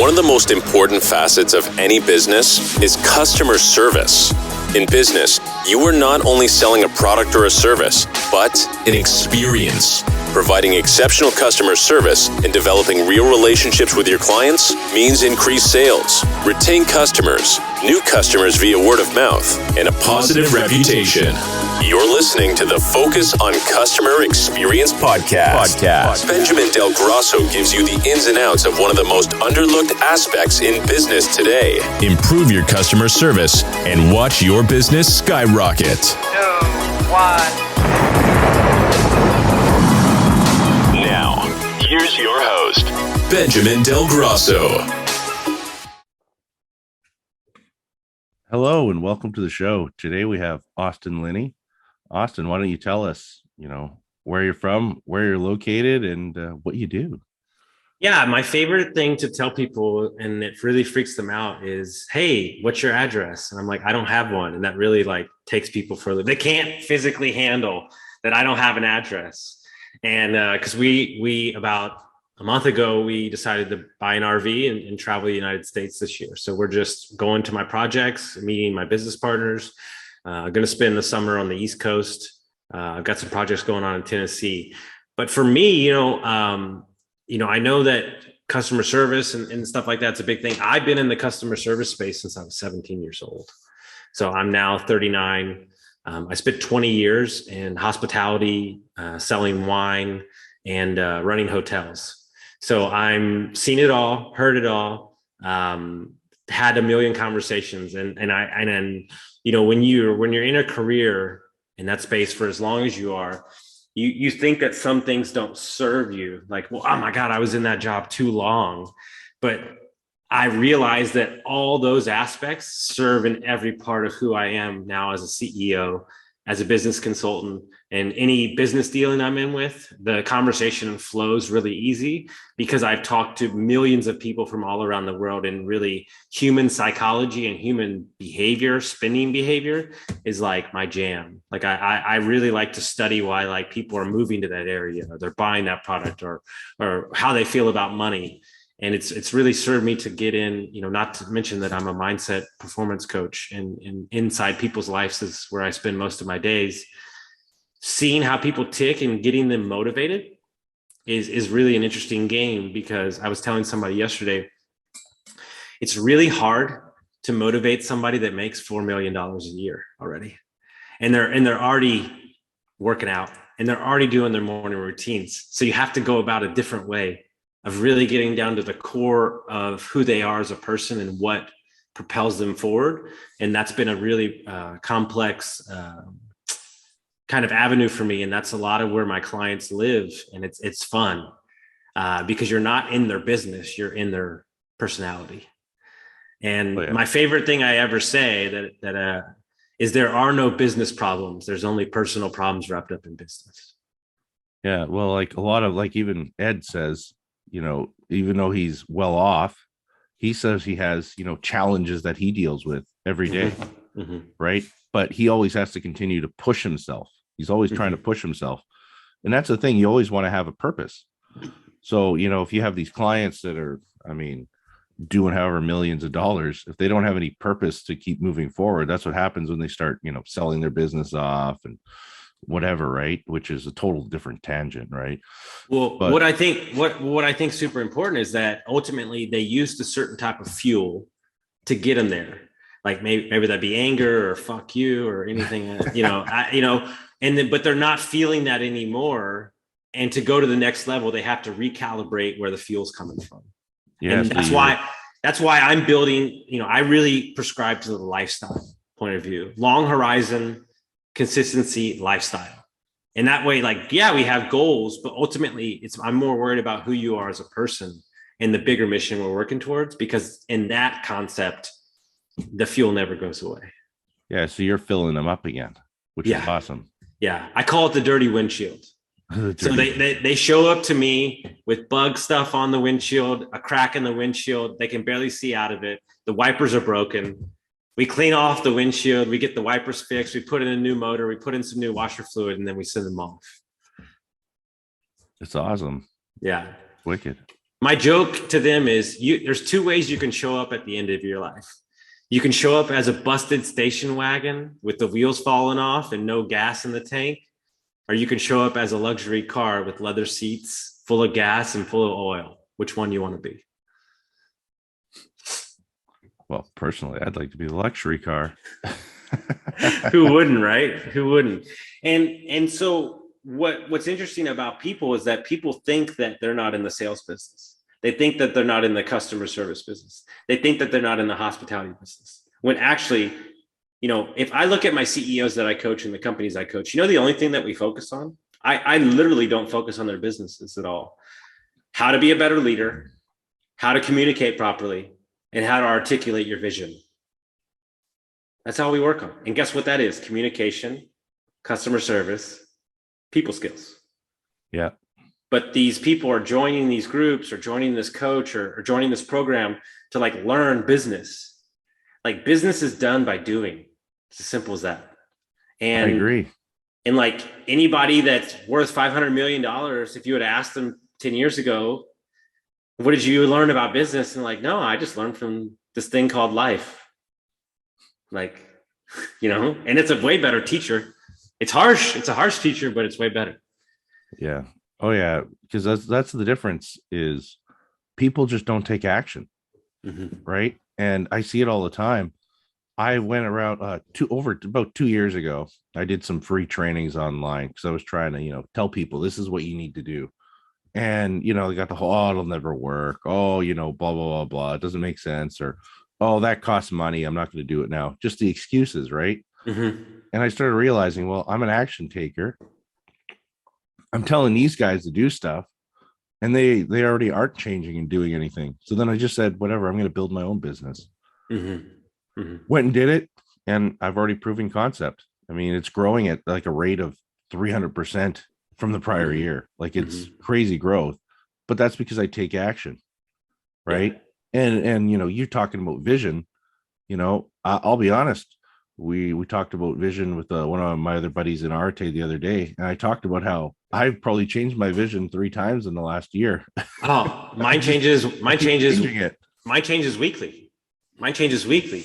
One of the most important facets of any business is customer service. In business, you are not only selling a product or a service, but an experience. Providing exceptional customer service and developing real relationships with your clients means increased sales, retain customers, new customers via word of mouth, and a positive reputation. You're listening to the Focus on Customer Experience podcast. Benjamin Del Grosso gives you the ins and outs of one of the most underlooked aspects in business today. Improve your customer service and watch your business skyrocket. 2, 1. Now, here's your host, Benjamin Del Grosso. Hello and welcome to the show. Today we have Austin Linney. Austin, why don't you tell us, where you're from, where you're located, and what you do? Yeah, my favorite thing to tell people, and it really freaks them out, is, hey, what's your address? And I'm like, I don't have one. And that really takes people further. They can't physically handle that I don't have an address. And because we about a month ago, we decided to buy an RV and travel the United States this year. So we're just going to my projects, meeting my business partners. I'm going to spend the summer on the East Coast. I've got some projects going on in Tennessee. But for me, I know that customer service and stuff like that's a big thing. I've been in the customer service space since I was 17 years old. So I'm now 39. I spent 20 years in hospitality, selling wine, and running hotels. So I'm seen it all, heard it all, had a million conversations, and when you're in a career in that space for as long as you are, you think that some things don't serve you. Like, well, oh my God, I was in that job too long. But I realized that all those aspects serve in every part of who I am now as a CEO, as a business consultant, and any business dealing I'm in with, the conversation flows really easy because I've talked to millions of people from all around the world, and really human psychology and human behavior, spending behavior is like my jam. Like I really like to study why people are moving to that area, or they're buying that product, or how they feel about money. And it's really served me to get in, not to mention that I'm a mindset performance coach, and inside people's lives is where I spend most of my days. Seeing how people tick and getting them motivated is really an interesting game, because I was telling somebody yesterday, it's really hard to motivate somebody that makes $4 million a year already. And they're already working out, and they're already doing their morning routines. So you have to go about a different way of really getting down to the core of who they are as a person and what propels them forward. And that's been a really complex kind of avenue for me. And that's a lot of where my clients live. And it's fun because you're not in their business, you're in their personality. And my favorite thing I ever say that is there are no business problems. There's only personal problems wrapped up in business. Yeah. Well, a lot of even Ed says, even though he's well off, he says he has, challenges that he deals with every day. Mm-hmm. Right. But he always has to continue to push himself. He's always trying to push himself. And that's the thing. You always want to have a purpose. So, if you have these clients that are, doing however millions of dollars, if they don't have any purpose to keep moving forward, that's what happens when they start, selling their business off and whatever, right? Which is a total different tangent, right? Well, what I think super important is that ultimately they used a certain type of fuel to get them there. Like maybe that'd be anger or fuck you or anything, but they're not feeling that anymore. And to go to the next level, they have to recalibrate where the fuel's coming from. Yeah, and that's why I'm building, I really prescribe to the lifestyle point of view, long horizon, consistency, lifestyle. And that way, we have goals, but ultimately I'm more worried about who you are as a person and the bigger mission we're working towards, because in that concept, the fuel never goes away. Yeah. So you're filling them up again, which is awesome. Yeah. I call it the dirty windshield. So they show up to me with bug stuff on the windshield, a crack in the windshield. They can barely see out of it. The wipers are broken. We clean off the windshield. We get the wipers fixed. We put in a new motor. We put in some new washer fluid, and then we send them off. It's awesome. Yeah. Wicked. My joke to them is there's two ways you can show up at the end of your life. You can show up as a busted station wagon with the wheels falling off and no gas in the tank, or you can show up as a luxury car with leather seats, full of gas and full of oil. Which one do you want to be? Well, personally, I'd like to be the luxury car. Who wouldn't, right? Who wouldn't? And so what's interesting about people is that people think that they're not in the sales business. They think that they're not in the customer service business. They think that they're not in the hospitality business. When actually, if I look at my CEOs that I coach and the companies I coach, the only thing that we focus on, I literally don't focus on their businesses at all. How to be a better leader, how to communicate properly, and how to articulate your vision. That's all we work on. And guess what that is? Communication, customer service, people skills. Yeah. But these people are joining these groups or joining this coach or joining this program to learn business. Business is done by doing. It's as simple as that. And I agree. And anybody that's worth $500 million, if you had asked them 10 years ago, what did you learn about business? And no, I just learned from this thing called life. And it's a way better teacher. It's harsh. It's a harsh teacher, but it's way better. Yeah. Oh yeah. Because that's the difference is people just don't take action. Mm-hmm. Right. And I see it all the time. I went around about 2 years ago. I did some free trainings online because I was trying to, tell people this is what you need to do. And, they got the whole, oh, it'll never work. Oh, blah, blah, blah, blah. It doesn't make sense. Or, oh, that costs money. I'm not going to do it now. Just the excuses. Right. Mm-hmm. And I started realizing, well, I'm an action taker. I'm telling these guys to do stuff and they already aren't changing and doing anything. So then I just said, whatever, I'm going to build my own business. Mm-hmm. Mm-hmm. Went and did it. And I've already proven concept. I mean, it's growing at a rate of 300% from the prior year. It's crazy growth, but that's because I take action. Right. Yeah. And, you're talking about vision, I'll be honest. We talked about vision with one of my other buddies in Arte the other day. And I talked about how I've probably changed my vision 3 times in the last year. Oh, mine changes weekly. Mine changes weekly.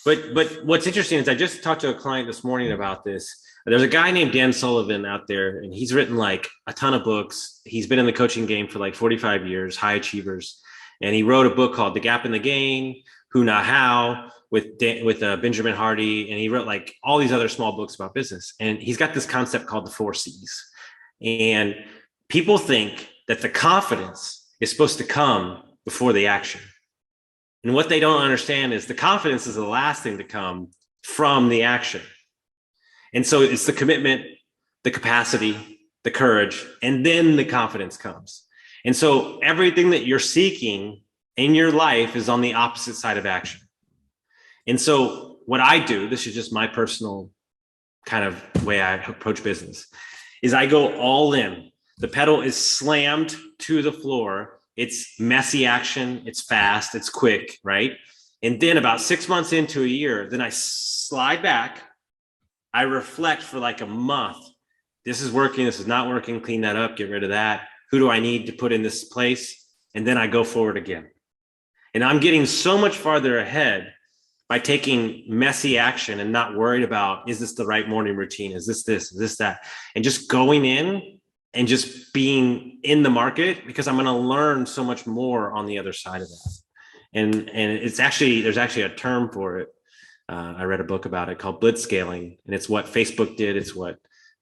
But what's interesting is I just talked to a client this morning about this. There's a guy named Dan Sullivan out there, and he's written a ton of books. He's been in the coaching game for 45 years, high achievers. And he wrote a book called The Gap in the Gain, Who Not How, with Benjamin Hardy. And he wrote all these other small books about business. And he's got this concept called the 4 C's. And people think that the confidence is supposed to come before the action. And what they don't understand is the confidence is the last thing to come from the action. And so it's the commitment, the capacity, the courage, and then the confidence comes. And so everything that you're seeking in your life is on the opposite side of action. And so what I do, this is just my personal kind of way I approach business, is I go all in. The pedal is slammed to the floor. It's messy action. It's fast. It's quick, right? And then about 6 months into a year, then I slide back. I reflect for a month. This is working. This is not working. Clean that up. Get rid of that. Who do I need to put in this place? And then I go forward again. And I'm getting so much farther ahead by taking messy action and not worried about, is this the right morning routine? Is this, is this that? And just going in and just being in the market, because I'm going to learn so much more on the other side of that. And there's actually a term for it. I read a book about it called blitzscaling, and it's what Facebook did. It's what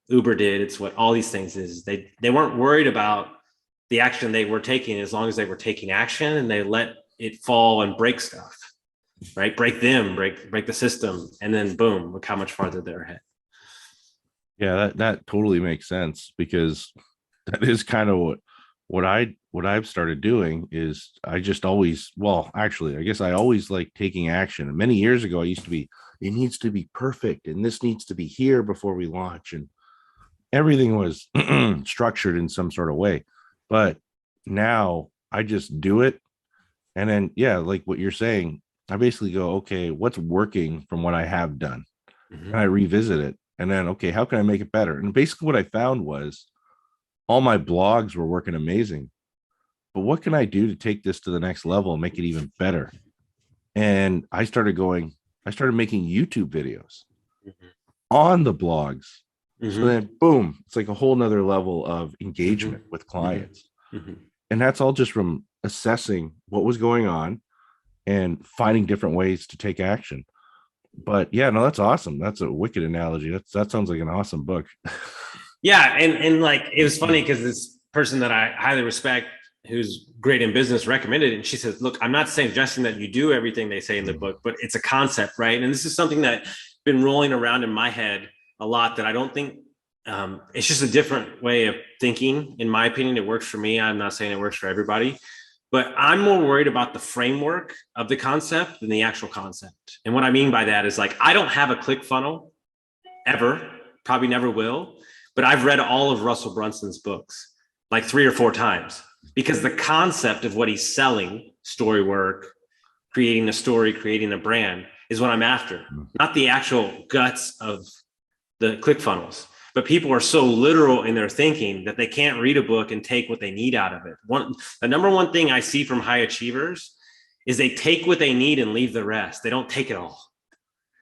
Uber did. It's what all these things is. They weren't worried about the action they were taking as long as they were taking action, and they let it fall and break stuff, right? Break the system. And then boom, look how much farther they're ahead. Yeah, that totally makes sense, because that is kind of what I've started doing is I just always, I guess I always like taking action. And many years ago, I used to be, it needs to be perfect, and this needs to be here before we launch. And everything was structured in some sort of way. But now I just do it. And then, like what you're saying, I basically go, okay, what's working from what I have done? Mm-hmm. And I revisit it. And then, okay, how can I make it better? And basically what I found was all my blogs were working amazing. but what can I do to take this to the next level and make it even better? And I started making YouTube videos on the blogs. So then boom, it's like a whole nother level of engagement with clients. And that's all just from assessing what was going on and finding different ways to take action. But yeah, no, that's awesome. That's a wicked analogy. That sounds like an awesome book. Yeah. And like, it was funny because this person that I highly respect, who's great in business, recommended it. And she says, look, I'm not suggesting that you do everything they say in the book, but it's a concept, right? And this is something that's been rolling around in my head a lot, that I don't think it's just a different way of thinking. In my opinion, it works for me. I'm not saying it works for everybody, but I'm more worried about the framework of the concept than the actual concept. And what I mean by that is, like, I don't have a click funnel ever, probably never will, but I've read all of Russell Brunson's books like 3 or 4 times, because the concept of what he's selling, story work, creating a story, creating a brand, is what I'm after, not the actual guts of the ClickFunnels. But people are so literal in their thinking that they can't read a book and take what they need out of it. The number one thing I see from high achievers is they take what they need and leave the rest. They don't take it all.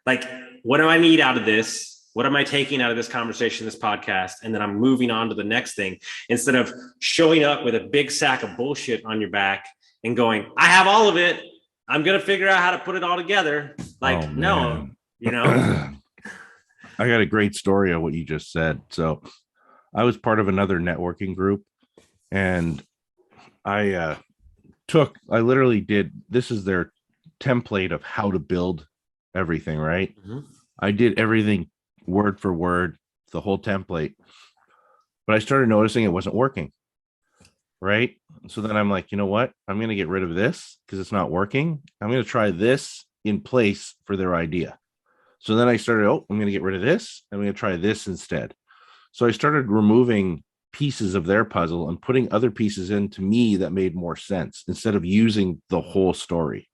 Like, what do I need out of this? What am I taking out of this conversation, this podcast? And then I'm moving on to the next thing, instead of showing up with a big sack of bullshit on your back and going, I have all of it, I'm going to figure out how to put it all together. Like, no, you know. I got a great story of what you just said. So I was part of another networking group, and I literally did, this is their template of how to build everything, right? I did everything word for word, the whole template, but I started noticing it wasn't working. Right. So then I'm like, you know what? I'm going to get rid of this because it's not working. I'm going to try this in place for their idea. So then I started, I'm going to get rid of this. I'm going to try this instead. So I started removing pieces of their puzzle and putting other pieces into me that made more sense, instead of using the whole story.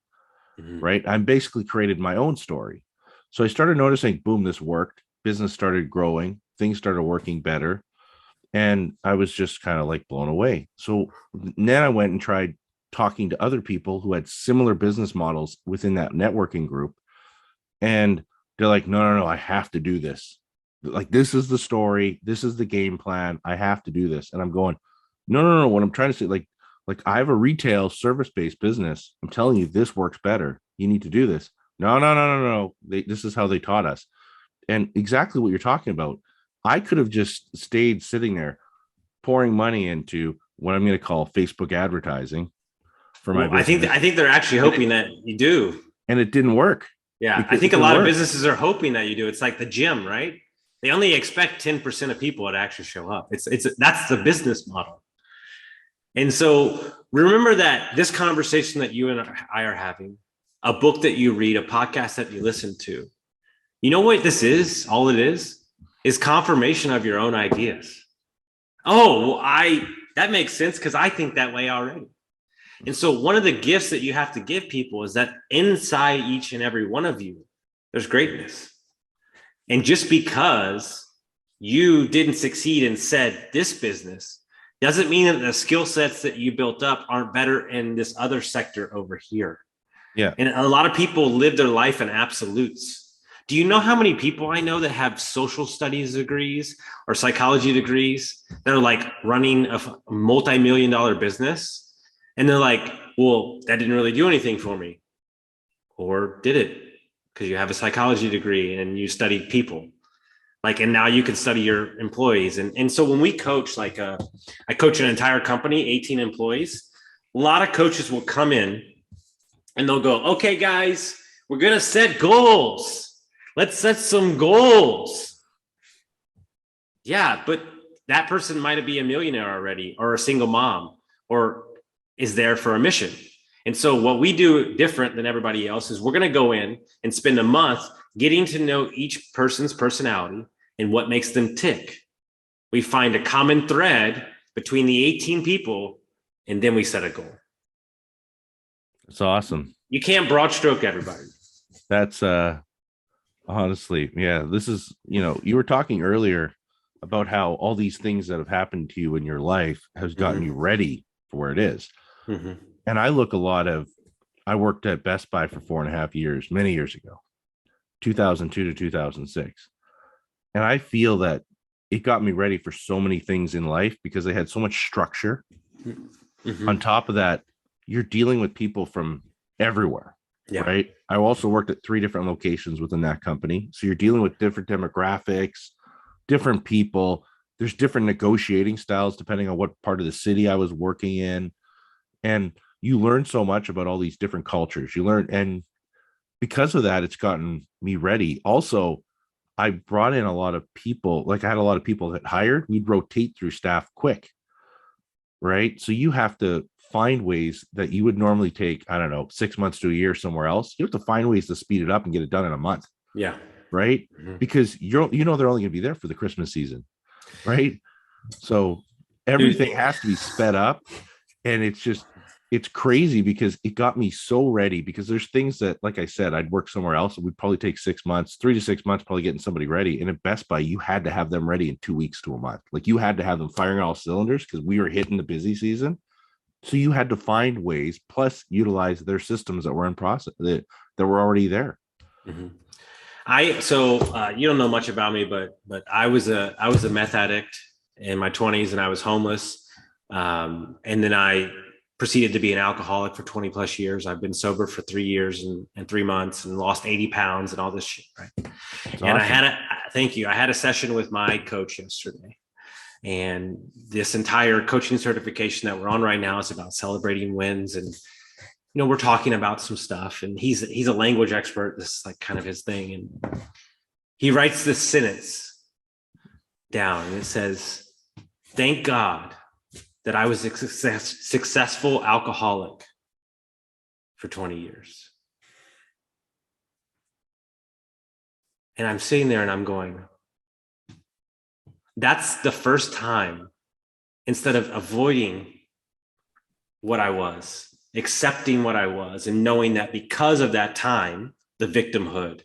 Right. I basically created my own story. So I started noticing, boom, this worked. Business started growing. Things started working better. And I was just kind of like blown away. So then I went and tried talking to other people who had similar business models within that networking group. And they're like, no, I have to do this. Like, this is the story. This is the game plan. I have to do this. And I'm going, no. What I'm trying to say, like I have a retail service-based business. I'm telling you, this works better. You need to do this. No. This is how they taught us. And exactly what you're talking about. I could have just stayed sitting there pouring money into what I'm going to call Facebook advertising for my business. I think they're actually hoping that you do. And it didn't work. Yeah. I think a lot of businesses are hoping that you do. It's like the gym, right? They only expect 10% of people to actually show up. That's the business model. And so remember that this conversation that you and I are having, a book that you read, a podcast that you listen to, you know what this is? All it is confirmation of your own ideas. Oh, well, that makes sense because I think that way already. And so one of the gifts that you have to give people is that inside each and every one of you, there's greatness. And just because you didn't succeed in said this business doesn't mean that the skill sets that you built up aren't better in this other sector over here. Yeah. And a lot of people live their life in absolutes. Do you know how many people I know that have social studies degrees or psychology degrees that are like running a multi-million-dollar business? And they're like, well, that didn't really do anything for me. Or did it? Because you have a psychology degree and you studied people. Like, and now you can study your employees. And so when we coach, I coach an entire company, 18 employees. A lot of coaches will come in and they'll go, okay, guys, we're going to set goals. Let's set some goals. Yeah, but that person might be a millionaire already, or a single mom, or is there for a mission. And so what we do different than everybody else is we're going to go in and spend a month getting to know each person's personality and what makes them tick. We find a common thread between the 18 people, and then we set a goal. That's awesome. You can't broad stroke everybody. That's honestly, yeah, this is, you were talking earlier about how all these things that have happened to you in your life has gotten you ready for where it is. And I worked at Best Buy for 4.5 years, many years ago, 2002 to 2006. And I feel that it got me ready for so many things in life because they had so much structure. On top of that, you're dealing with people from everywhere, right? I also worked at 3 different locations within that company. So you're dealing with different demographics, different people. There's different negotiating styles depending on what part of the city I was working in. And you learn so much about all these different cultures. And because of that, it's gotten me ready. Also, I brought in a lot of people. Like I had a lot of people that hired. We'd rotate through staff quick, right? So you have to find ways that you would normally take, I don't know, 6 months to a year somewhere else. You have to find ways to speed it up and get it done in a month. Yeah. Right. Because they're only going to be there for the Christmas season. Right. So everything has to be sped up. And it's crazy because it got me so ready, because there's things that, like I said, I'd work somewhere else. It would probably take 6 months, 3 to 6 months, probably getting somebody ready. And at Best Buy, you had to have them ready in 2 weeks to a month. Like you had to have them firing all cylinders because we were hitting the busy season. So you had to find ways, plus utilize their systems that were in process that were already there. You don't know much about me, but I was a meth addict in my 20s, and I was homeless. And then I proceeded to be an alcoholic for 20 plus years. I've been sober for 3 years and 3 months and lost 80 pounds and all this shit. Right. That's and awesome. Thank you. I had a session with my coach yesterday, and this entire coaching certification that we're on right now is about celebrating wins. And, we're talking about some stuff, and he's a language expert. This is like kind of his thing. And he writes this sentence down, and it says, "Thank God that I was a successful alcoholic for 20 years. And I'm sitting there and I'm going, that's the first time, instead of avoiding what I was, accepting what I was, and knowing that because of that time, the victimhood,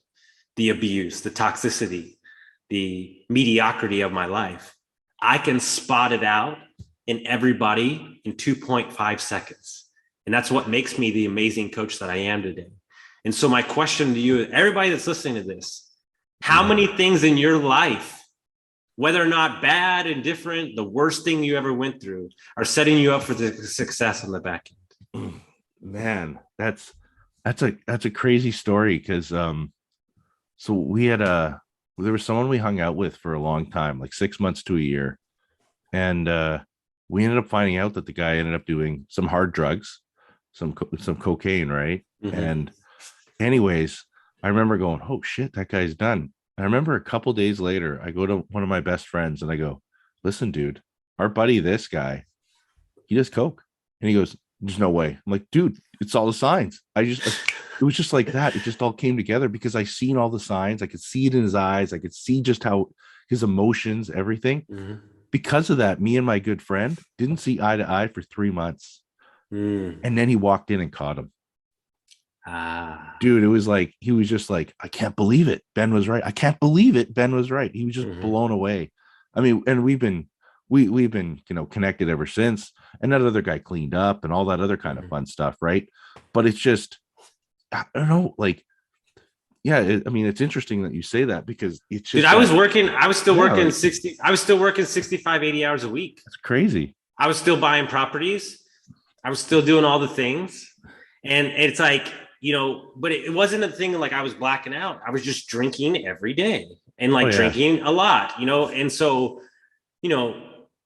the abuse, the toxicity, the mediocrity of my life, I can spot it out in everybody in 2.5 seconds. And that's what makes me the amazing coach that I am today. And so my question to you, everybody that's listening to this, how many things in your life, whether or not bad and different, the worst thing you ever went through, are setting you up for the success on the back end? Man, that's a crazy story. Because so there was someone we hung out with for a long time, like 6 months to a year. And we ended up finding out that the guy ended up doing some hard drugs, some cocaine, right? And anyways, I remember going, oh shit, that guy's done. I remember a couple days later, I go to one of my best friends and I go, listen, dude, our buddy, this guy, he does coke. And he goes, there's no way. I'm like, dude, it's all the signs. It was just like that. It just all came together because I seen all the signs. I could see it in his eyes. I could see just how his emotions, everything. Because of that, me and my good friend didn't see eye to eye for 3 months. And then he walked in and caught him. Dude, it was like, he was just like, I can't believe it. Ben was right. I can't believe it. Ben was right. He was just blown away. I mean, and we've been connected ever since. And that other guy cleaned up and all that other kind of fun stuff, right? But it's just, I don't know, like, yeah, I mean, it's interesting that you say that, because it's just, dude, I was still working 65, 80 hours a week. That's crazy. I was still buying properties. I was still doing all the things. And it's like, but it wasn't a thing like I was blacking out. I was just drinking every day and drinking a lot, and so,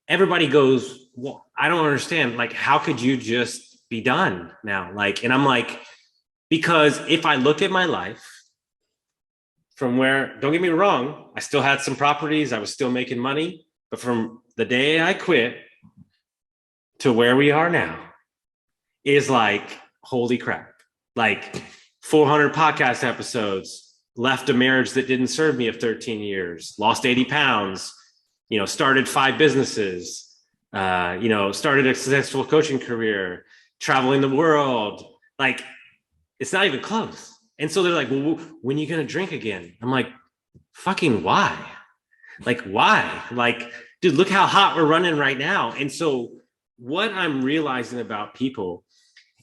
everybody goes, well, I don't understand. Like, how could you just be done now? And I'm like, because if I look at my life from where, don't get me wrong, I still had some properties, I was still making money, but from the day I quit to where we are now is like, holy crap, 400 podcast episodes, left a marriage that didn't serve me of 13 years, lost 80 pounds, started 5 businesses, started a successful coaching career, traveling the world. It's not even close. And so they're like, well, when are you going to drink again? I'm like, fucking why? Why? Dude, look how hot we're running right now. And so what I'm realizing about people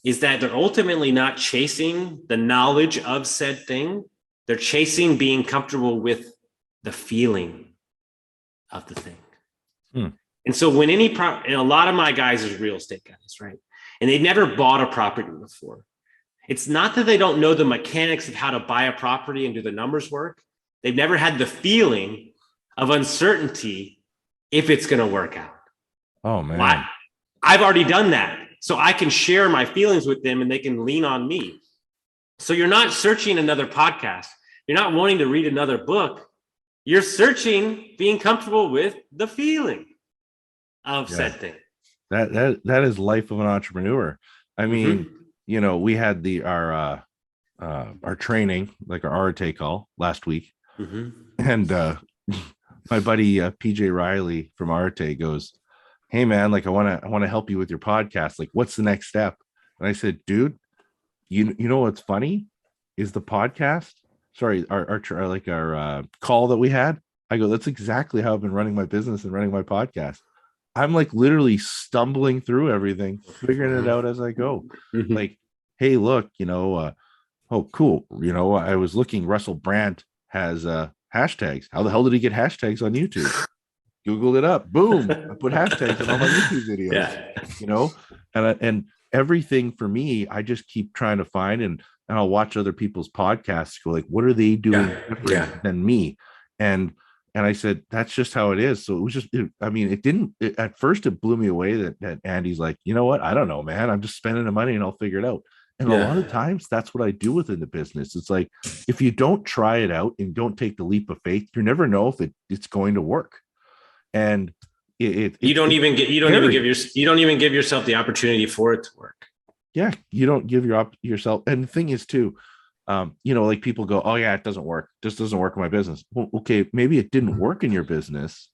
is that they're ultimately not chasing the knowledge of said thing. They're chasing being comfortable with the feeling of the thing. And so when and a lot of my guys is real estate guys, right? And they've never bought a property before. It's not that they don't know the mechanics of how to buy a property and do the numbers work. They've never had the feeling of uncertainty if it's going to work out. Oh, man. I've already done that. So I can share my feelings with them and they can lean on me. So you're not searching another podcast. You're not wanting to read another book. You're searching, being comfortable with the feeling of said thing. That is life of an entrepreneur. I mean, we had our training, like our Arate call last week. And my buddy PJ Riley from Arate goes, "Hey man, like I want to help you with your podcast. Like, what's the next step?" And I said, "Dude, you know what's funny is the podcast. Sorry, our call that we had. I go, that's exactly how I've been running my business and running my podcast. I'm like literally stumbling through everything, figuring it out as I go. Like, hey, look, oh, cool. I was looking. Russell Brand has hashtags. How the hell did he get hashtags on YouTube? Googled it up. Boom. I put hashtags in all my YouTube videos. And everything for me, I just keep trying to find and I'll watch other people's podcasts. Go like, what are they doing different than me? And I said, that's just how it is. So it was just, at first it blew me away that Andy's like, you know what? I don't know, man. I'm just spending the money and I'll figure it out. And a lot of times that's what I do within the business. It's like, if you don't try it out and don't take the leap of faith, you never know if it's going to work. And you don't even give yourself the opportunity for it to work. Yeah. You don't give yourself. And the thing is too, like people go, oh yeah, it doesn't work. This doesn't work in my business. Well, okay. Maybe it didn't work in your business.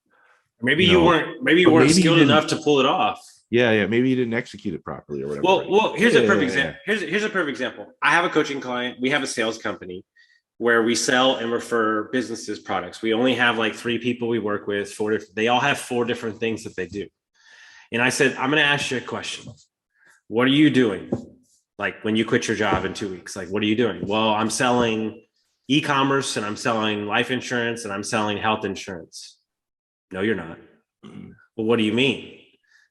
Maybe you weren't skilled enough to pull it off. Yeah. Maybe you didn't execute it properly or whatever. Well, here's a perfect example. Here's a perfect example. I have a coaching client. We have a sales company where we sell and refer businesses products. We only have like 3 people we work with. They all have 4 different things that they do. And I said, I'm going to ask you a question. What are you doing? Like when you quit your job in 2 weeks, like, what are you doing? Well, I'm selling e-commerce and I'm selling life insurance and I'm selling health insurance. No, you're not. Well, what do you mean?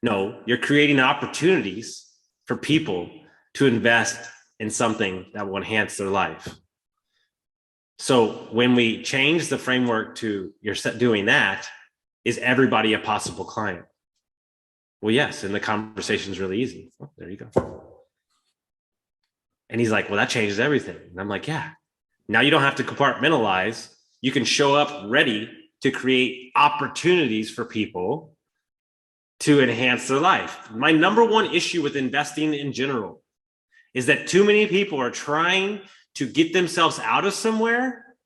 No, you're creating opportunities for people to invest in something that will enhance their life. So when we change the framework to you're doing that, is everybody a possible client? Well, yes. And the conversation is really easy. Oh, there you go. And he's like, well, that changes everything. And I'm like, yeah. Now you don't have to compartmentalize. You can show up ready to create opportunities for people to enhance their life. My number one issue with investing in general is that too many people are trying to get themselves out of somewhere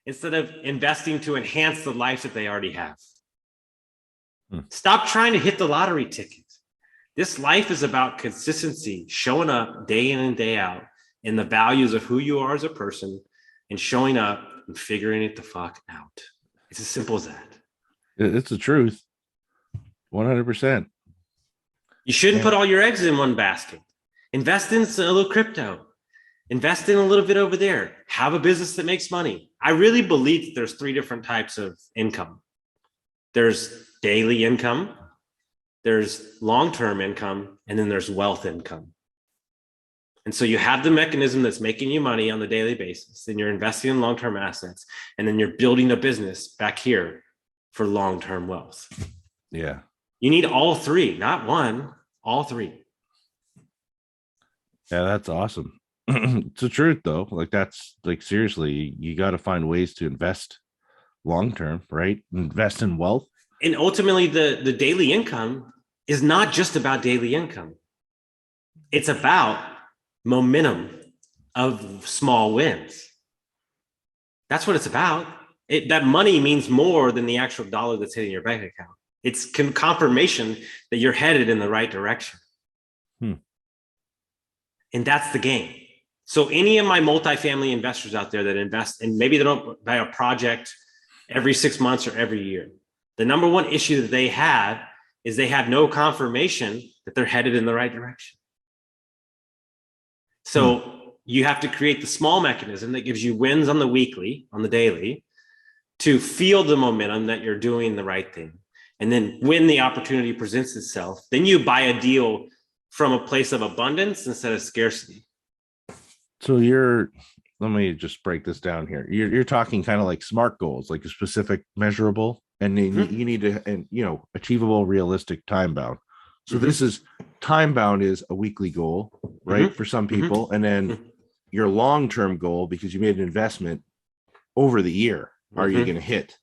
instead of investing to enhance the life that they already have. Stop trying to hit the lottery ticket. This life is about consistency, showing up day in and day out in the values of who you are as a person and showing up and figuring it the fuck out. It's as simple as that. It's the truth. 100%. You shouldn't put all your eggs in one basket. Invest in a little crypto. Invest in a little bit over there. Have a business that makes money. I really believe that there's 3 different types of income. There's daily income, there's long-term income, and then there's wealth income. And so you have the mechanism that's making you money on the daily basis, and you're investing in long-term assets, and then you're building a business back here for long-term wealth. Yeah. You need all 3, not one, all 3. Yeah, that's awesome. It's the truth though. Like that's like seriously, you got to find ways to invest long-term, right? Invest in wealth. And ultimately the daily income is not just about daily income. It's about momentum of small wins. That's what it's about. That money means more than the actual dollar that's hitting your bank account. It's confirmation that you're headed in the right direction. And that's the game. So any of my multifamily investors out there that invest, and maybe they don't buy a project every 6 months or every year, the number one issue that they have is they have no confirmation that they're headed in the right direction. So you have to create the small mechanism that gives you wins on the weekly, on the daily, to feel the momentum that you're doing the right thing. And then when the opportunity presents itself, then you buy a deal from a place of abundance instead of scarcity. So let me just break this down here. You're talking kind of like SMART goals, like a specific, measurable, and then you need to, and achievable, realistic, time bound. So this is time bound is a weekly goal, right? For some people. And then your long-term goal, because you made an investment over the year, are you going to hit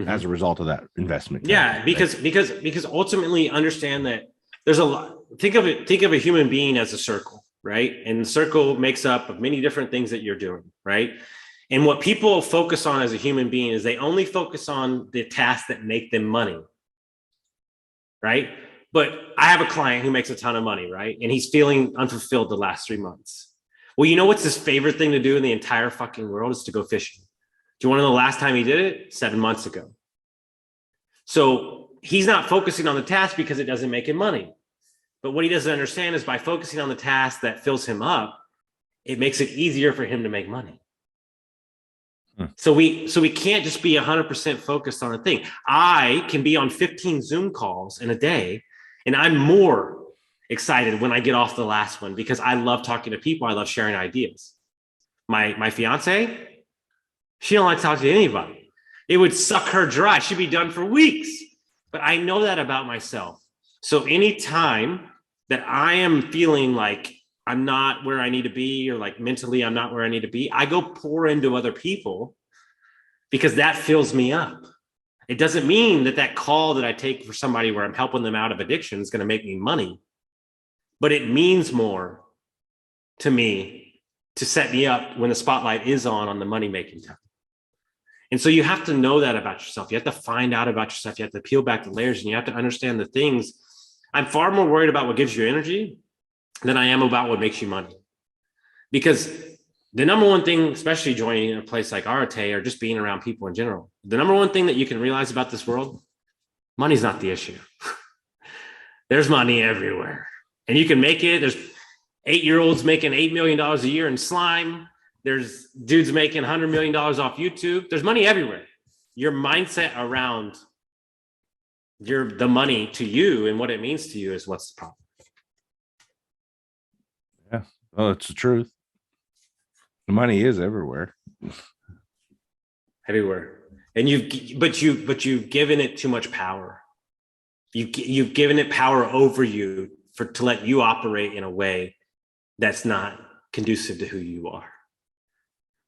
as a result of that investment? Yeah, because ultimately understand that there's a lot. Think of a human being as a circle, right? And the circle makes up of many different things that you're doing, right? And what people focus on as a human being is they only focus on the tasks that make them money, right? But I have a client who makes a ton of money, right? And he's feeling unfulfilled the last 3 months. Well, you know what's his favorite thing to do in the entire fucking world is to go fishing. Do you want to know the last time he did it? 7 months ago. So he's not focusing on the task because it doesn't make him money. But what he doesn't understand is by focusing on the task that fills him up, it makes it easier for him to make money. So we can't just be 100% focused on a thing. I can be on 15 Zoom calls in a day, and I'm more excited when I get off the last one because I love talking to people. I love sharing ideas. My fiance, she don't like to talk to anybody. It would suck her dry. She'd be done for weeks. But I know that about myself. So anytime that I am feeling like I'm not where I need to be, or like mentally I'm not where I need to be, I go pour into other people because that fills me up. It doesn't mean that call that I take for somebody where I'm helping them out of addiction is going to make me money, but it means more to me to set me up when the spotlight is on the money-making time. And so you have to know that about yourself. You have to find out about yourself. You have to peel back the layers, and you have to understand the things. I'm far more worried about what gives you energy than I am about what makes you money. Because the number one thing, especially joining a place like Arate or just being around people in general, the number one thing that you can realize about this world, money's not the issue. There's money everywhere. And you can make it. There's 8-year-olds making $8 million a year in slime. There's dudes making $100 million off YouTube. There's money everywhere. Your mindset around the money to you and what it means to you is what's the problem. Yeah, well, it's the truth. The money is everywhere. Everywhere. And you've given it too much power. You've given it power over you to let you operate in a way that's not conducive to who you are.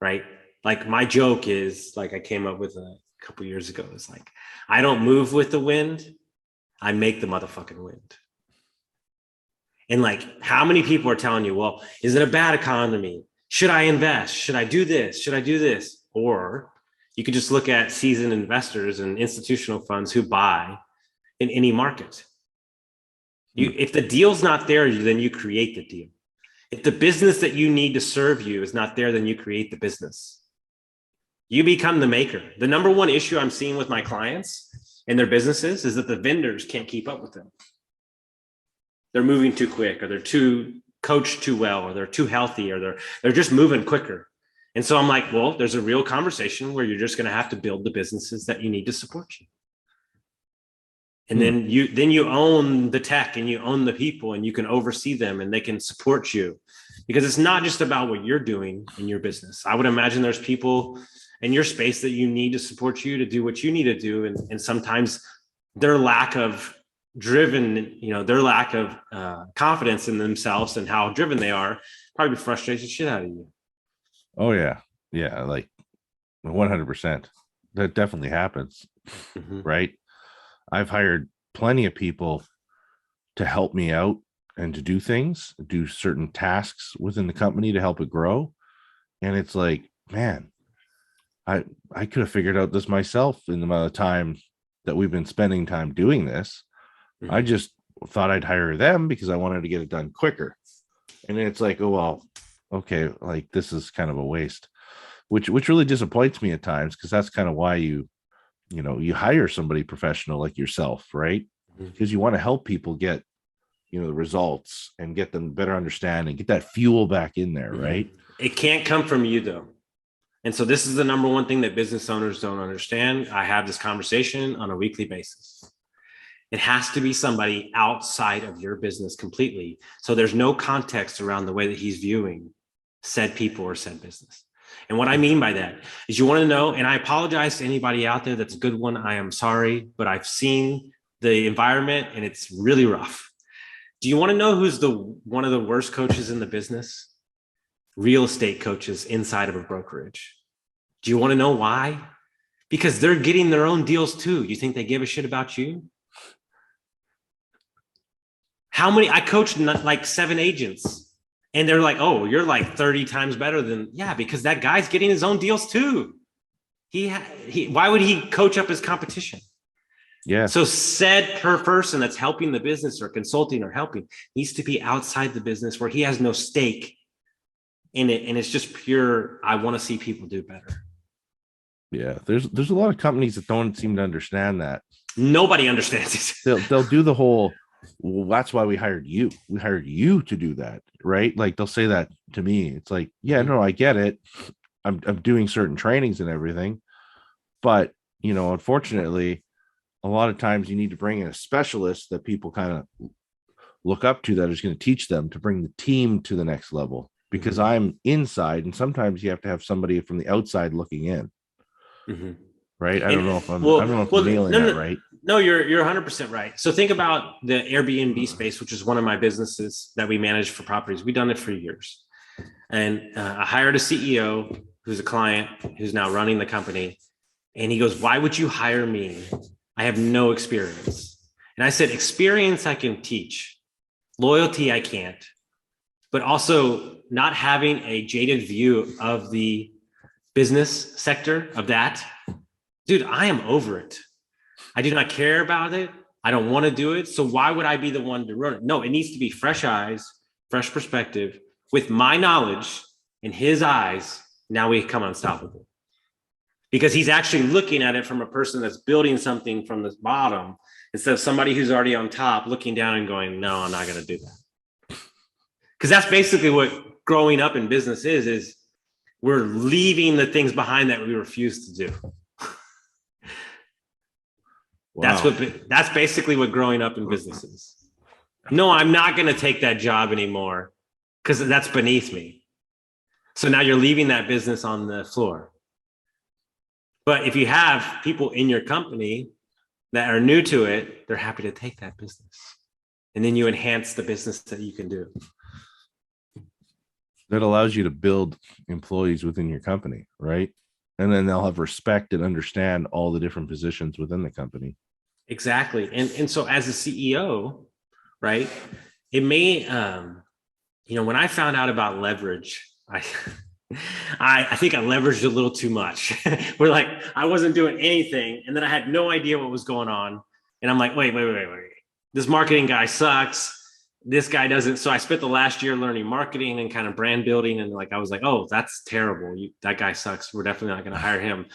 Right? Like my joke is like I came up with a couple years ago. It's like, I don't move with the wind. I make the motherfucking wind. And like, how many people are telling you, well, is it a bad economy? Should I invest? Should I do this? Should I do this? Or you could just look at seasoned investors and institutional funds who buy in any market. If the deal's not there, then you create the deal. If the business that you need to serve you is not there, then you create the business. You become the maker. The number one issue I'm seeing with my clients and their businesses is that the vendors can't keep up with them. They're moving too quick, or they're too coached too well, or they're too healthy, or they're just moving quicker. And so I'm like, well, there's a real conversation where you're just going to have to build the businesses that you need to support you. And then you own the tech, and you own the people, and you can oversee them, and they can support you, because it's not just about what you're doing in your business. I would imagine there's people in your space that you need to support you to do what you need to do. And sometimes their lack of their lack of confidence in themselves and how driven they are probably frustrates the shit out of you. Oh yeah. Yeah. Like 100%. That definitely happens. Right. I've hired plenty of people to help me out and to do things, do certain tasks within the company to help it grow. And it's like, man, I could have figured out this myself in the amount of time that we've been spending time doing this. I just thought I'd hire them because I wanted to get it done quicker. And then it's like, oh, well, okay, like this is kind of a waste, which really disappoints me at times, because that's kind of why you hire somebody professional like yourself, right? because you want to help people get, the results and get them better understand and get that fuel back in there, right? It can't come from you though. And so this is the number one thing that business owners don't understand. I have this conversation on a weekly basis. It has to be somebody outside of your business completely. So there's no context around the way that he's viewing said people or said business. And what I mean by that is you want to know, and I apologize to anybody out there that's a good one. I am sorry, but I've seen the environment and it's really rough. Do you want to know who's one of the worst coaches in the business? Real estate coaches inside of a brokerage. Do you want to know why? Because they're getting their own deals too. You think they give a shit about you? I coached like 7 agents and they're like, oh, you're like 30 times better than, yeah, because that guy's getting his own deals too. Why would he coach up his competition? Yeah. So said per person that's helping the business or consulting or helping needs to be outside the business where he has no stake in it. And it's just pure, I want to see people do better. Yeah. There's a lot of companies that don't seem to understand that. Nobody understands it. They'll do the whole, well, that's why we hired you. We hired you to do that. Right. Like they'll say that to me. It's like, yeah, no, I get it. I'm doing certain trainings and everything. But, unfortunately, a lot of times you need to bring in a specialist that people kind of look up to that is going to teach them to bring the team to the next level, because I'm inside and sometimes you have to have somebody from the outside looking in. Right. I don't know if I'm nailing that right. No, you're 100% right. So think about the Airbnb space, which is one of my businesses that we manage for properties. We've done it for years. And I hired a CEO who's a client who's now running the company. And he goes, why would you hire me? I have no experience. And I said, experience I can teach. Loyalty I can't. But also not having a jaded view of the business sector of that. Dude, I am over it. I do not care about it. I don't want to do it. So why would I be the one to run it? No, it needs to be fresh eyes, fresh perspective. With my knowledge in his eyes, now we become unstoppable. Because he's actually looking at it from a person that's building something from the bottom instead of somebody who's already on top looking down and going, no, I'm not going to do that. Because that's basically what growing up in business is we're leaving the things behind that we refuse to do. Wow. That's basically what growing up in business is. No, I'm not going to take that job anymore because that's beneath me. So now you're leaving that business on the floor. But if you have people in your company that are new to it, they're happy to take that business. And then you enhance the business that you can do. That allows you to build employees within your company, right? And then they'll have respect and understand all the different positions within the company. Exactly. And so as a CEO, right, it may, when I found out about leverage, I think I leveraged a little too much. We're like, I wasn't doing anything. And then I had no idea what was going on. And I'm like, wait. This marketing guy sucks. This guy doesn't. So I spent the last year learning marketing and kind of brand building. And I was like, oh, that's terrible. That guy sucks. We're definitely not going to hire him.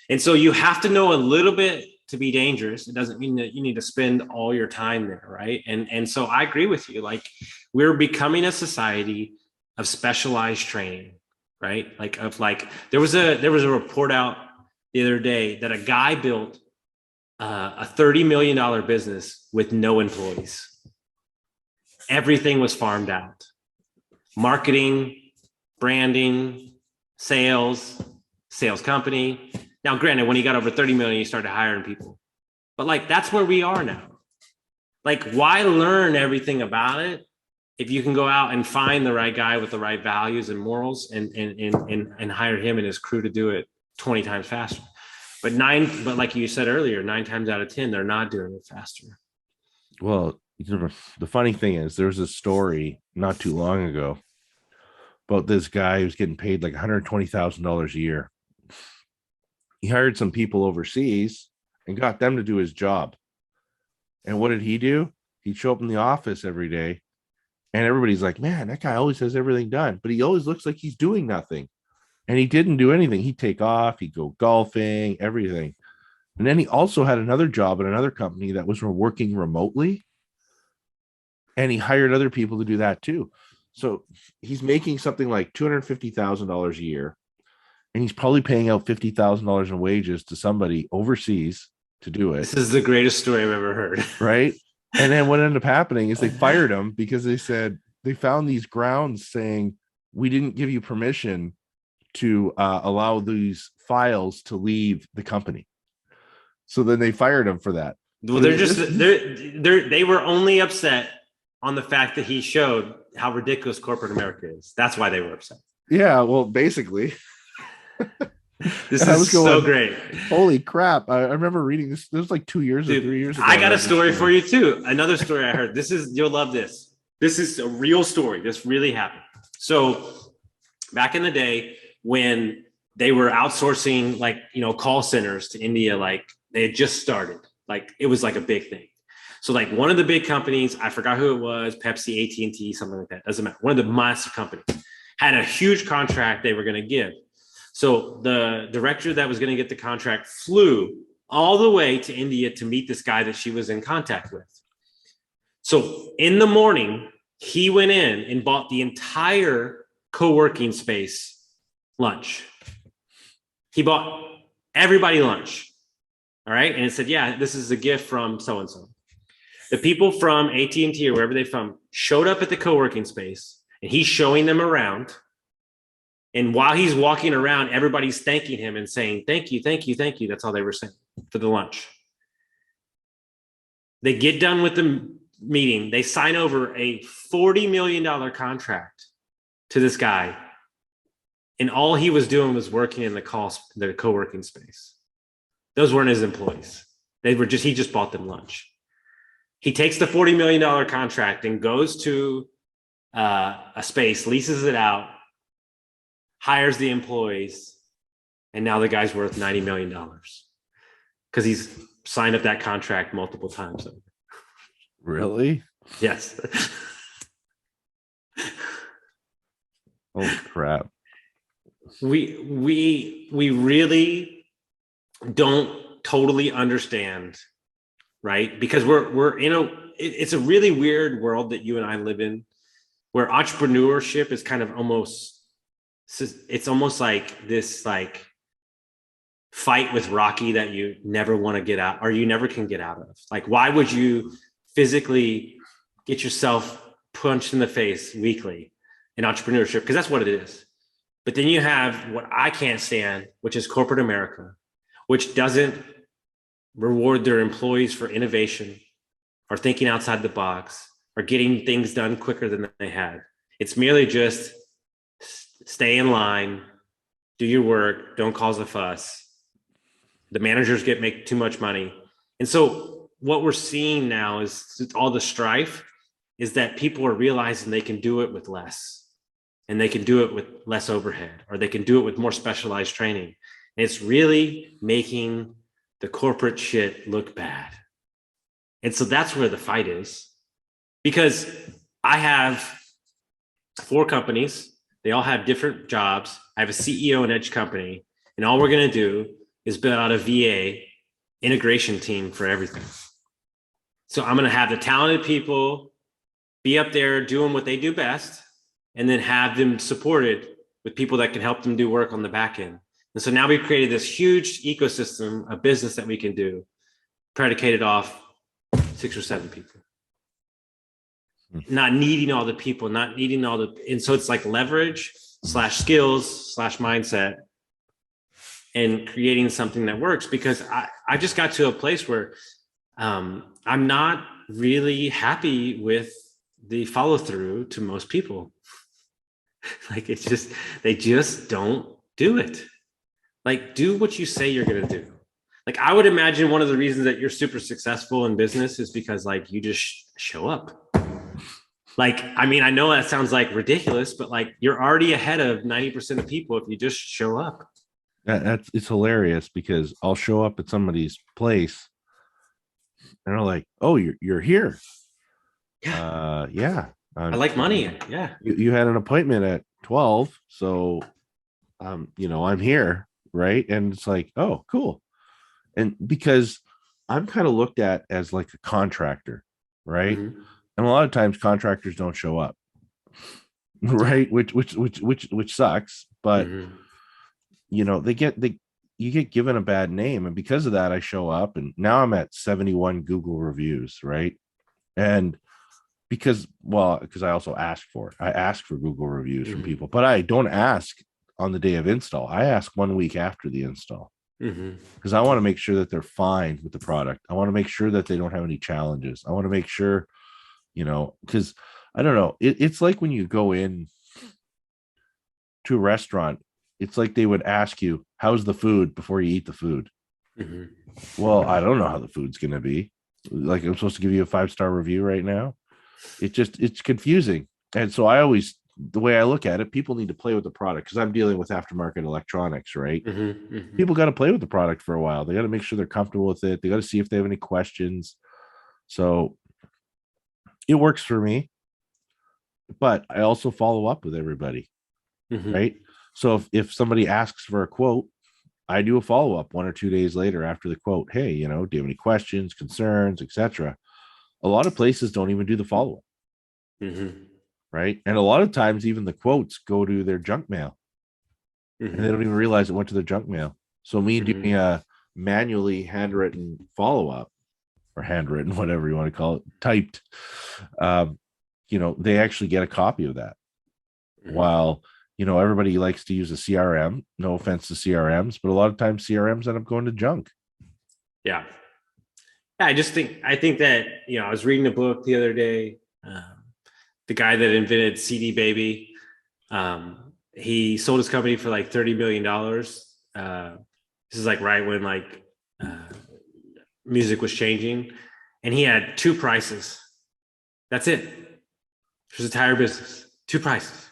And so you have to know a little bit to be dangerous. It doesn't mean that you need to spend all your time there. Right. And so I agree with you. Like we're becoming a society of specialized training, right? There was a report out the other day that a guy built a $30 million business with no employees. Everything was farmed out. Marketing, branding, sales company. Now, granted, when he got over 30 million, he started hiring people. But that's where we are now. Why learn everything about it if you can go out and find the right guy with the right values and morals and hire him and his crew to do it 20 times faster? But like you said earlier, 9 times out of 10, they're not doing it faster. Well, the funny thing is there was a story not too long ago about this guy who's getting paid like $120,000 a year. He hired some people overseas and got them to do his job. And what did he do? He'd show up in the office every day and everybody's like, man, that guy always has everything done, but he always looks like he's doing nothing. And he didn't do anything. He'd take off, he'd go golfing, everything. And then he also had another job at another company that was working remotely, and he hired other people to do that too. So he's making something like $250,000 a year, and he's probably paying out $50,000 in wages to somebody overseas to do it. This is the greatest story I've ever heard. Right. And then what ended up happening is they fired him because they said they found these grounds saying, we didn't give you permission to allow these files to leave the company. So then they fired him for that. Well, they were only upset on the fact that he showed how ridiculous corporate America is. That's why they were upset. Yeah, well, basically. This is so great. Holy crap. I remember reading this. This was like 2 years or 3 years ago. I got a story for you too. Another story I heard. You'll love this. This is a real story. This really happened. So back in the day when they were outsourcing call centers to India, like they had just started, like it was like a big thing. So like one of the big companies, I forgot who it was, Pepsi, AT&T, something like that. Doesn't matter. One of the massive companies had a huge contract they were going to give. So the director that was going to get the contract flew all the way to India to meet this guy that she was in contact with. So in the morning, he went in and bought the entire co-working space lunch. He bought everybody lunch. All right. And it said, yeah, this is a gift from so-and-so. The people from AT&T or wherever they're from showed up at the co-working space, and he's showing them around. And while he's walking around, everybody's thanking him and saying, thank you, thank you, thank you. That's all they were saying for the lunch. They get done with the meeting. They sign over a $40 million contract to this guy. And all he was doing was working in the co-working space. Those weren't his employees. He just bought them lunch. He takes the $40 million contract and goes to a space, leases it out, hires the employees, and now the guy's worth $90 million because he's signed up that contract multiple times. Really? Yes. Oh crap. We really don't totally understand, right? Because we're it's a really weird world that you and I live in, where entrepreneurship is kind of it's almost like this like fight with Rocky that you never want to get out, or you never can get out of. Like, why would you physically get yourself punched in the face weekly in entrepreneurship? Because that's what it is. But then you have what I can't stand, which is corporate America, which doesn't reward their employees for innovation or thinking outside the box or getting things done quicker than they had. It's merely just stay in line, do your work, don't cause a fuss. The managers make too much money. And so what we're seeing now is all the strife is that people are realizing they can do it with less, and they can do it with less overhead, or they can do it with more specialized training. And it's really making the corporate shit look bad. And so that's where the fight is, because I have 4 companies. They all have different jobs. I have a CEO in each company, and all we're going to do is build out a VA integration team for everything. So I'm going to have the talented people be up there doing what they do best, and then have them supported with people that can help them do work on the back end. And so now we've created this huge ecosystem of business that we can do, predicated off 6 or 7 people. Not needing all the people, and so it's like leverage / skills / mindset, and creating something that works. Because I just got to a place where I'm not really happy with the follow through to most people. Like they just don't do it. Like, do what you say you're going to do. Like, I would imagine one of the reasons that you're super successful in business is because like you just show up. Like, I mean, I know that sounds like ridiculous, but like you're already ahead of 90% of people if you just show up. It's hilarious, because I'll show up at somebody's place and they're like, "Oh, you're here." Yeah. Yeah. I like money. Yeah. You had an appointment at 12, so I'm here, right? And it's like, "Oh, cool." And because I'm kind of looked at as like a contractor, right? Mm-hmm. And a lot of times contractors don't show up, right? Which sucks. But Mm-hmm. you know, you get given a bad name, and because of that, I show up, and now I'm at 71 Google reviews, right? And because I also ask for it. I ask for Google reviews from Mm-hmm. people, but I don't ask on the day of install. I ask 1 week after the install Mm-hmm. because I want to make sure that they're fine with the product. I want to make sure that they don't have any challenges. I want to make sure, you know, because I don't know. It's like when you go in to a restaurant, it's like they would ask you, "How's the food?" before you eat the food. Mm-hmm. Well, I don't know how the food's going to be. Like I'm supposed to give you a 5-star review right now. It's confusing. And so the way I look at it, people need to play with the product because I'm dealing with aftermarket electronics, right? Mm-hmm. Mm-hmm. People got to play with the product for a while. They got to make sure they're comfortable with it. They got to see if they have any questions. So it works for me, but I also follow up with everybody, Mm-hmm. right? So if somebody asks for a quote, I do a follow up 1 or 2 days later after the quote. Hey, you know, do you have any questions, concerns, etc.? A lot of places don't even do the follow up, Mm-hmm. right? And a lot of times, even the quotes go to their junk mail, and they don't even realize it went to their junk mail. So me Mm-hmm. doing a manually handwritten follow up or handwritten, whatever you want to call it, typed, um, you know, they actually get a copy of that. Mm-hmm. While you know everybody likes to use a CRM. No offense to CRMs, but a lot of times CRMs end up going to junk. Yeah. I think that, you know, I was reading a book the other day. The guy that invented CD Baby, he sold his company for like $30 million. This is like right when like music was changing, and he had two prices. That's it for his entire business. Two prices.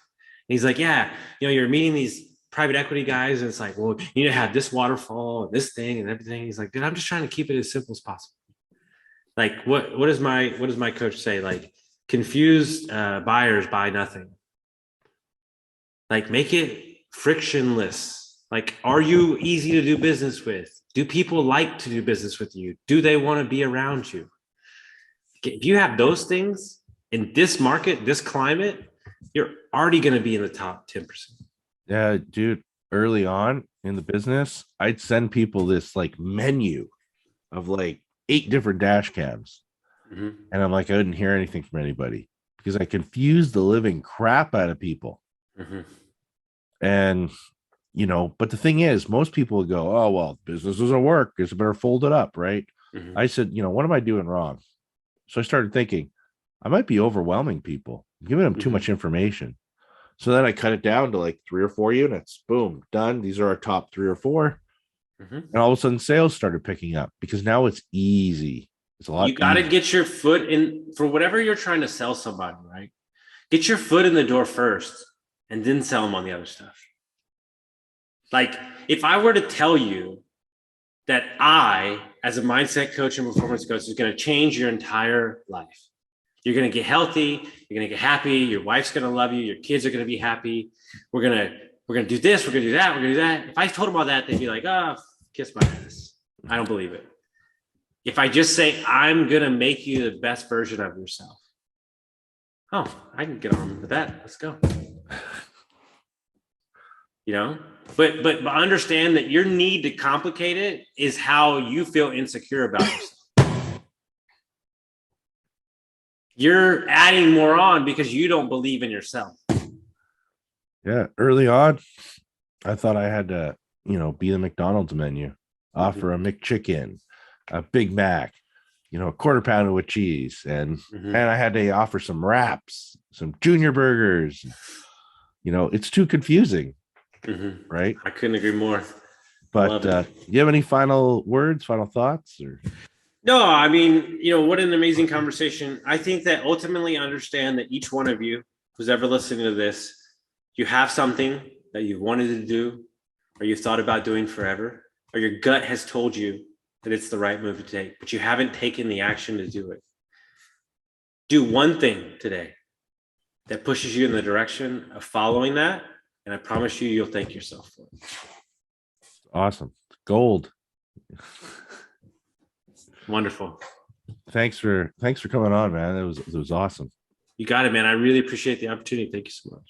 And he's like, yeah, you know, you're meeting these private equity guys, and it's like, well, you need to have this waterfall and this thing and everything. He's like, dude, I'm just trying to keep it as simple as possible. Like, what does my coach say? Like, confused buyers buy nothing. Like, make it frictionless. Like, are you easy to do business with? Do people like to do business with you? Do they want to be around you? If you have those things in this market, this climate, you're already going to be in the top 10%. Yeah, dude. Early on in the business, I'd send people this like menu of like 8 different dash cams. Mm-hmm. And I'm like, I didn't hear anything from anybody because I confused the living crap out of people. Mm-hmm. And, you know, but the thing is, most people would go, oh, well, business doesn't work. It's better fold it up, right? Mm-hmm. I said, you know, what am I doing wrong? So I started thinking, I might be overwhelming people, giving them too much information. So then I cut it down to like 3 or 4 units. Boom, done. These are our top 3 or 4. Mm-hmm. And all of a sudden sales started picking up because now it's easy. It's a lot. You got to get your foot in for whatever you're trying to sell somebody, right? Get your foot in the door first and then sell them on the other stuff. Like, if I were to tell you that I, as a mindset coach and performance coach, is going to change your entire life. You're going to get healthy. You're going to get happy. Your wife's going to love you. Your kids are going to be happy. We're going to do this. We're going to do that. We're going to do that. If I told them all that, they'd be like, oh, kiss my ass. I don't believe it. If I just say, I'm going to make you the best version of yourself. Oh, I can get on with that. Let's go. You know, but understand that your need to complicate it is how you feel insecure about yourself. You're adding more on because you don't believe in yourself. Yeah. Early on, I thought I had to, you know, be the McDonald's menu, offer a McChicken, a Big Mac, you know, a quarter pounder with cheese. And I had to offer some wraps, some junior burgers. You know, it's too confusing. Right. I couldn't agree more. But you have any final words, final thoughts? Or no, I mean, you know, what an amazing conversation. I think that ultimately understand that each one of you who's ever listening to this, you have something that you've wanted to do or you've thought about doing forever, or your gut has told you that it's the right move to take, but you haven't taken the action to do it. Do one thing today that pushes you in the direction of following that. And I promise you, you'll thank yourself for it. Awesome. Gold. Wonderful. Thanks for coming on, man. It was awesome. You got it, man. I really appreciate the opportunity. Thank you so much.